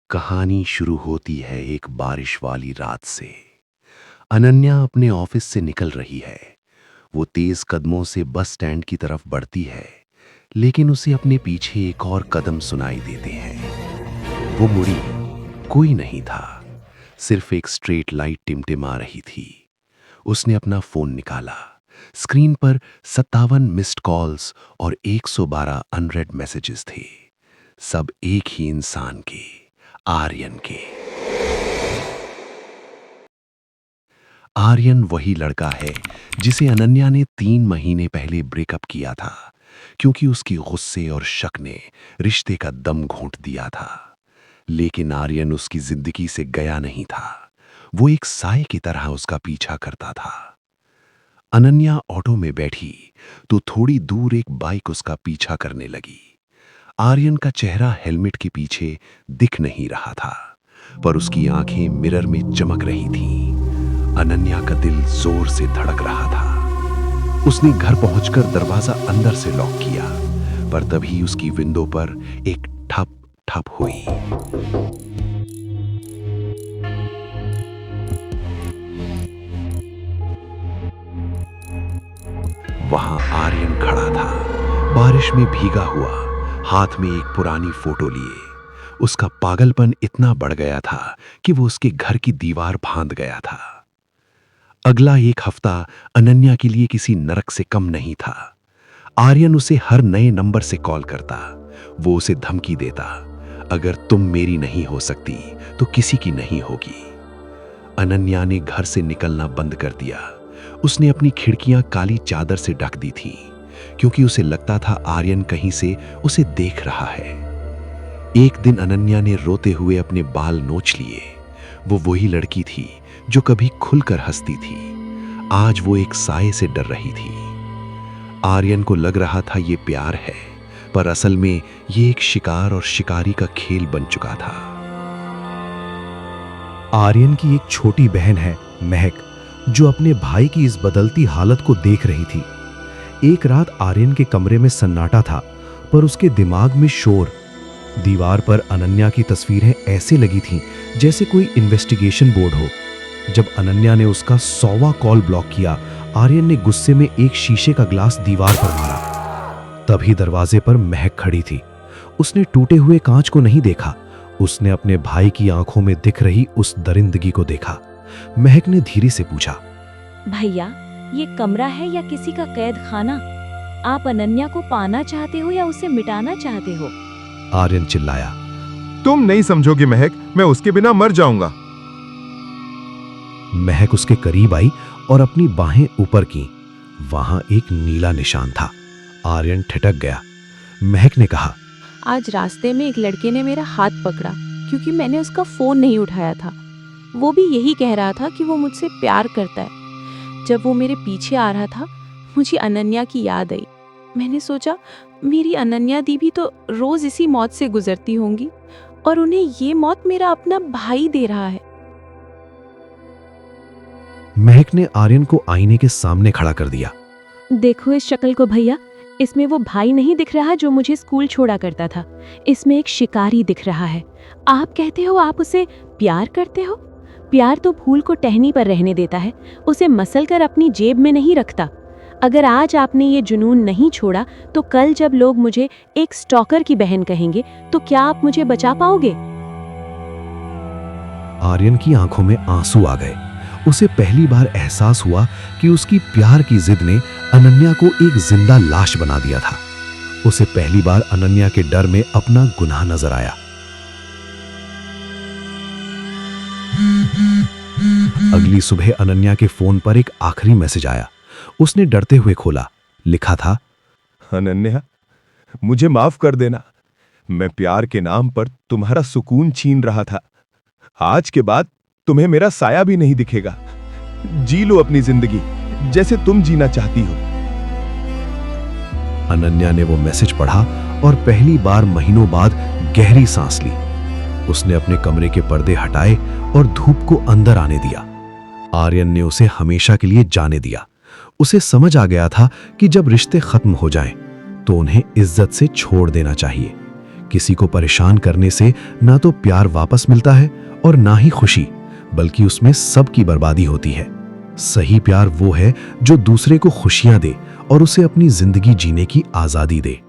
कहानी शुरू होती है एक बारिश वाली रात से। अनन्या अपने ऑफिस से निकल रही है। वो तेज कदमों से बस स्टैंड की तरफ बढ़ती है, लेकिन उसे अपने पीछे एक और कदम सुनाई देते हैं। वो मुड़ी, कोई नहीं था, सिर्फ एक स्ट्रेट लाइट टिमटिमा रही थी। उसने अपना फोन निकाला। स्क्रीन पर 57 मिस्ड कॉल्स और 112 अनरेड मैसेजेस थे, सब एक ही इंसान के, आर्यन के। आर्यन वही लड़का है जिसे अनन्या ने 3 महीने पहले ब्रेकअप किया था, क्योंकि उसकी गुस्से और शक ने रिश्ते का दम घोंट दिया था। लेकिन आर्यन उसकी जिंदगी से गया नहीं था। वो एक साए की तरह उसका पीछा करता था। अनन्या ऑटो में बैठी तो थोड़ी दूर एक बाइक उसका पीछा करने लगी। आर्यन का चेहरा हेलमेट के पीछे दिख नहीं रहा था, पर उसकी आंखें मिरर में चमक रही थीं। अनन्या का दिल जोर से धड़क रहा था। उसने घर पहुंचकर दरवाजा अंदर से लॉक किया, पर तभी उसकी विंडो पर एक ठप ठप हुई। वहां आर्यन खड़ा था, बारिश में भीगा हुआ, हाथ में एक पुरानी फोटो लिए। उसका पागलपन इतना बढ़ गया था कि वो उसके घर की दीवार फांद गया था। अगला एक हफ्ता अनन्या के लिए किसी नरक से कम नहीं था। आर्यन उसे हर नए नंबर से कॉल करता। वो उसे धमकी देता, अगर तुम मेरी नहीं हो सकती तो किसी की नहीं होगी। अनन्या ने घर से निकलना बंद कर दिया। उसने अपनी खिड़कियां काली चादर से ढक दी थी, क्योंकि उसे लगता था आर्यन कहीं से उसे देख रहा है। एक दिन अनन्या ने रोते हुए अपने बाल नोच लिए। वो वही लड़की थी जो कभी खुलकर हंसती थी। आज वो एक साए से डर रही थी। आर्यन को लग रहा था ये प्यार है, पर असल में ये एक शिकार और शिकारी का खेल बन चुका था। आर्यन की एक छोटी बहन है, महक, जो अपने भाई की इस बदलती हालत को देख रही थी। एक रात आर्यन के कमरे में सन्नाटा था, पर उसके दिमाग में शोर। दीवार पर अनन्या की तस्वीरें ऐसे लगी थीं जैसे कोई इन्वेस्टिगेशन बोर्ड हो। जब अनन्या ने उसका 100वां कॉल ब्लॉक किया, आर्यन ने गुस्से में एक शीशे का ग्लास दीवार पर मारा। तभी दरवाजे पर महक खड़ी थी। उसने टूटे हुए कांच को नहीं देखा, उसने अपने भाई की आंखों में दिख रही उस दरिंदगी को देखा। महक ने धीरे से पूछा, भैया, ये कमरा है या किसी का कैद खाना? आप अनन्या को पाना चाहते हो या उसे मिटाना चाहते हो? आर्यन चिल्लाया। तुम नहीं समझोगी महक, मैं उसके बिना मर जाऊंगा। महक उसके करीब आई और अपनी बाहें ऊपर की। वहां एक नीला निशान था। आर्यन ठिठक गया। महक ने कहा, आज रास्ते में एक लड़के ने मेरा हाथ पकड़ा क्योंकि मैंने उसका फोन नहीं उठाया था। वो भी यही कह रहा था कि वो मुझसे प्यार करता है। जब वो मेरे पीछे आ रहा था, मुझे अनन्या की याद आई। मैंने सोचा, मेरी अनन्या दी भी तो रोज इसी मौत से गुजरती होंगी, और उन्हें ये मौत मेरा अपना भाई दे रहा है। महक ने आर्यन को आईने के सामने खड़ा कर दिया। देखो इस शक्ल को भैया, इसमें वो भाई नहीं दिख रहा जो मुझे स्कूल छोड़ा करता था। इसमें एक शिकारी दिख रहा है। आप कहते हो आप उसे प्यार करते हो? प्यार तो फूल को टहनी पर रहने देता है, उसे मसल कर अपनी जेब में नहीं रखता। अगर आज आपने ये जुनून नहीं छोड़ा, तो कल जब लोग मुझे एक स्टॉकर की बहन कहेंगे, तो क्या आप मुझे बचा पाओगे? आर्यन की आंखों में आंसू आ गए। उसे पहली बार एहसास हुआ कि उसकी प्यार की जिद ने अनन्या को एक जिंदा लाश बना दिया था। उसे पहली बार अनन्या के डर में अपना गुनाह नजर आया। अगली सुबह अनन्या के फोन पर एक आखिरी मैसेज आया। उसने डरते हुए खोला। लिखा था, अनन्या, मुझे माफ कर देना। मैं प्यार के नाम पर तुम्हारा सुकून छीन रहा था। आज के बाद तुम्हें मेरा साया भी नहीं दिखेगा। जी लो अपनी जिंदगी जैसे तुम जीना चाहती हो। अनन्या ने वो मैसेज पढ़ा और पहली बार महीनों बाद गहरी सांस ली। उसने अपने कमरे के पर्दे हटाए और धूप को अंदर आने दिया। आर्यन ने उसे हमेशा के लिए जाने दिया। उसे समझ आ गया था कि जब रिश्ते खत्म हो जाएं, तो उन्हें इज्जत से छोड़ देना चाहिए, किसी को परेशान करने से ना तो प्यार वापस मिलता है और ना ही खुशी, बल्कि उसमें सबकी बर्बादी होती है। सही प्यार वो है जो दूसरे को खुशियां दे और उसे अपनी जिंदगी जीने की आजादी दे।